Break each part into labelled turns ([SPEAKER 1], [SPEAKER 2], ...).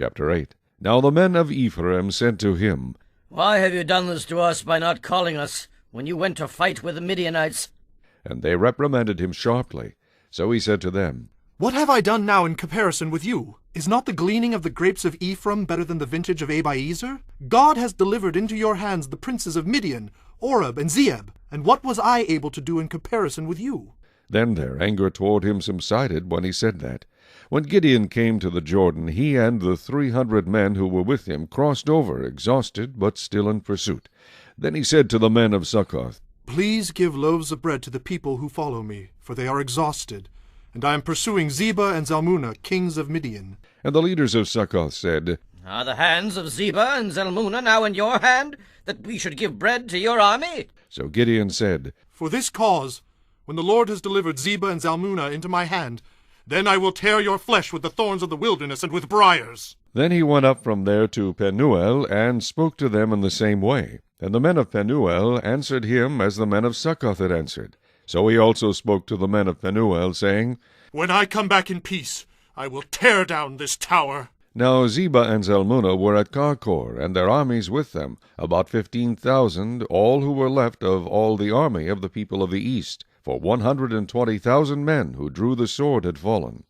[SPEAKER 1] Chapter 8. Now the men of Ephraim said to him,
[SPEAKER 2] Why have you done this to us by not calling us when you went to fight with the Midianites?
[SPEAKER 1] And they reprimanded him sharply. So he said to them,
[SPEAKER 3] What have I done now in comparison with you? Is not the gleaning of the grapes of Ephraim better than the vintage of Abiezer? God has delivered into your hands the princes of Midian, Oreb, and Zeeb. And what was I able to do in comparison with you?
[SPEAKER 1] Then their anger toward him subsided when he said that. When Gideon came to the Jordan, he and the 300 men who were with him crossed over, exhausted, but still in pursuit. Then he said to the men of Succoth,
[SPEAKER 3] Please give loaves of bread to the people who follow me, for they are exhausted, and I am pursuing Zebah and Zalmunna, kings of Midian.
[SPEAKER 1] And the leaders of Succoth said,
[SPEAKER 2] Are the hands of Zebah and Zalmunna now in your hand, that we should give bread to your army?
[SPEAKER 1] So Gideon said,
[SPEAKER 3] For this cause, when the Lord has delivered Zebah and Zalmunna into my hand, then I will tear your flesh with the thorns of the wilderness and with briars.
[SPEAKER 1] Then he went up from there to Penuel, and spoke to them in the same way. And the men of Penuel answered him as the men of Succoth had answered. So he also spoke to the men of Penuel, saying,
[SPEAKER 3] When I come back in peace, I will tear down this tower.
[SPEAKER 1] Now Zebah and Zalmunna were at Karkor, and their armies with them, about 15,000, all who were left of all the army of the people of the east. For 120,000 men who drew the sword had fallen.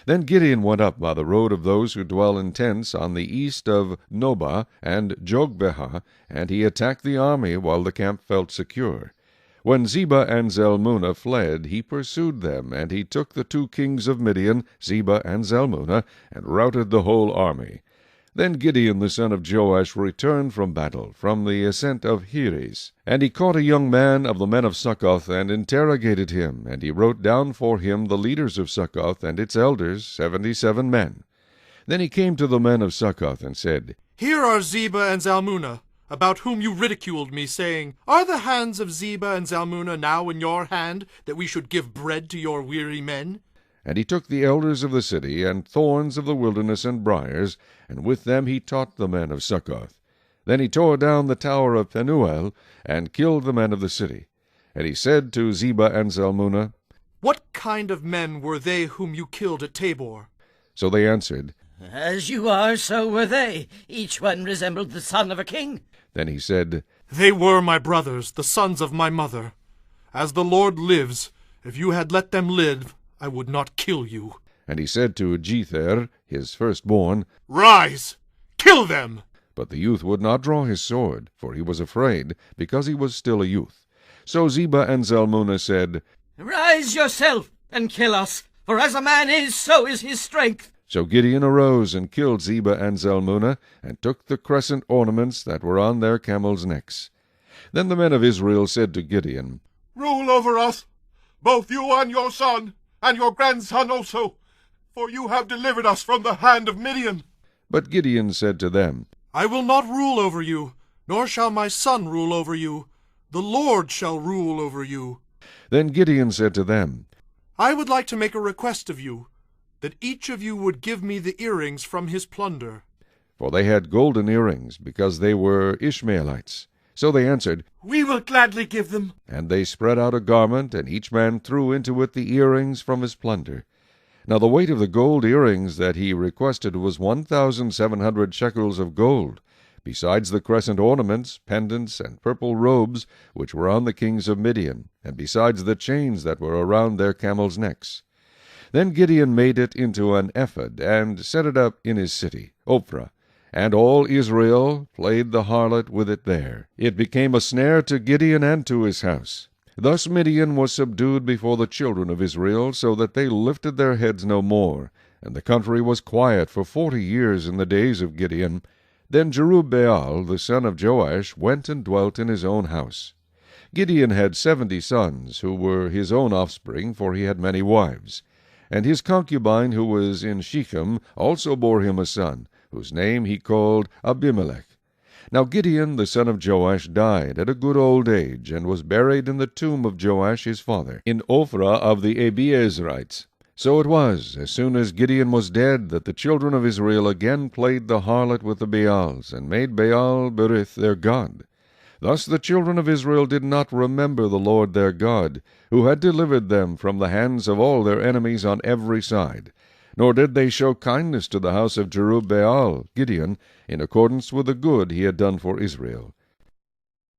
[SPEAKER 1] Then Gideon went up by the road of those who dwell in tents on the east of Nobah and Jogbehah, and he attacked the army while the camp felt secure. When Zebah and Zalmunna fled, he pursued them, and he took the 2 kings of Midian, Zebah and Zalmunna, and routed the whole army. Then Gideon the son of Joash returned from battle, from the ascent of Heres. And he caught a young man of the men of Succoth, and interrogated him, and he wrote down for him the leaders of Succoth and its elders, 77 men. Then he came to the men of Succoth, and said,
[SPEAKER 3] Here are Zebah and Zalmunna, about whom you ridiculed me, saying, Are the hands of Zebah and Zalmunna now in your hand, that we should give bread to your weary men?
[SPEAKER 1] And he took the elders of the city, and thorns of the wilderness, and briars, and with them he taught the men of Succoth. Then he tore down the tower of Penuel, and killed the men of the city. And he said to Zebah and Zalmunna,
[SPEAKER 3] What kind of men were they whom you killed at Tabor?
[SPEAKER 1] So they answered,
[SPEAKER 2] As you are, so were they. Each one resembled the son of a king.
[SPEAKER 1] Then he said,
[SPEAKER 3] They were my brothers, the sons of my mother. As the Lord lives, if you had let them live, I would not kill you.
[SPEAKER 1] And he said to Jether, his firstborn,
[SPEAKER 3] Rise! Kill them!
[SPEAKER 1] But the youth would not draw his sword, for he was afraid, because he was still a youth. So Zebah and Zalmunna said,
[SPEAKER 2] Rise yourself, and kill us, for as a man is, so is his strength.
[SPEAKER 1] So Gideon arose and killed Zebah and Zalmunna, and took the crescent ornaments that were on their camels' necks. Then the men of Israel said to Gideon,
[SPEAKER 3] Rule over us, both you and your son, and your grandson also, for you have delivered us from the hand of Midian.
[SPEAKER 1] But Gideon said to them,
[SPEAKER 3] I will not rule over you, nor shall my son rule over you. The Lord shall rule over you.
[SPEAKER 1] Then Gideon said to them,
[SPEAKER 3] I would like to make a request of you, that each of you would give me the earrings from his plunder.
[SPEAKER 1] For they had golden earrings, because they were Ishmaelites. So they answered,
[SPEAKER 3] We will gladly give them.
[SPEAKER 1] And they spread out a garment, and each man threw into it the earrings from his plunder. Now the weight of the gold earrings that he requested was 1,700 shekels of gold, besides the crescent ornaments, pendants, and purple robes which were on the kings of Midian, and besides the chains that were around their camels' necks. Then Gideon made it into an ephod, and set it up in his city, Ophrah. And all Israel played the harlot with it there. It became a snare to Gideon and to his house. Thus Midian was subdued before the children of Israel, so that they lifted their heads no more. And the country was quiet for 40 years in the days of Gideon. Then Jerubbaal, the son of Joash, went and dwelt in his own house. Gideon had 70 sons, who were his own offspring, for he had many wives. And his concubine, who was in Shechem, also bore him a son, whose name he called Abimelech. Now Gideon the son of Joash died at a good old age, and was buried in the tomb of Joash his father, in Ophrah of the Abiezrites. So it was, as soon as Gideon was dead, that the children of Israel again played the harlot with the Baals, and made Baal Berith their god. Thus the children of Israel did not remember the Lord their God, who had delivered them from the hands of all their enemies on every side. Nor did they show kindness to the house of Jerubbaal, Gideon, in accordance with the good he had done for Israel.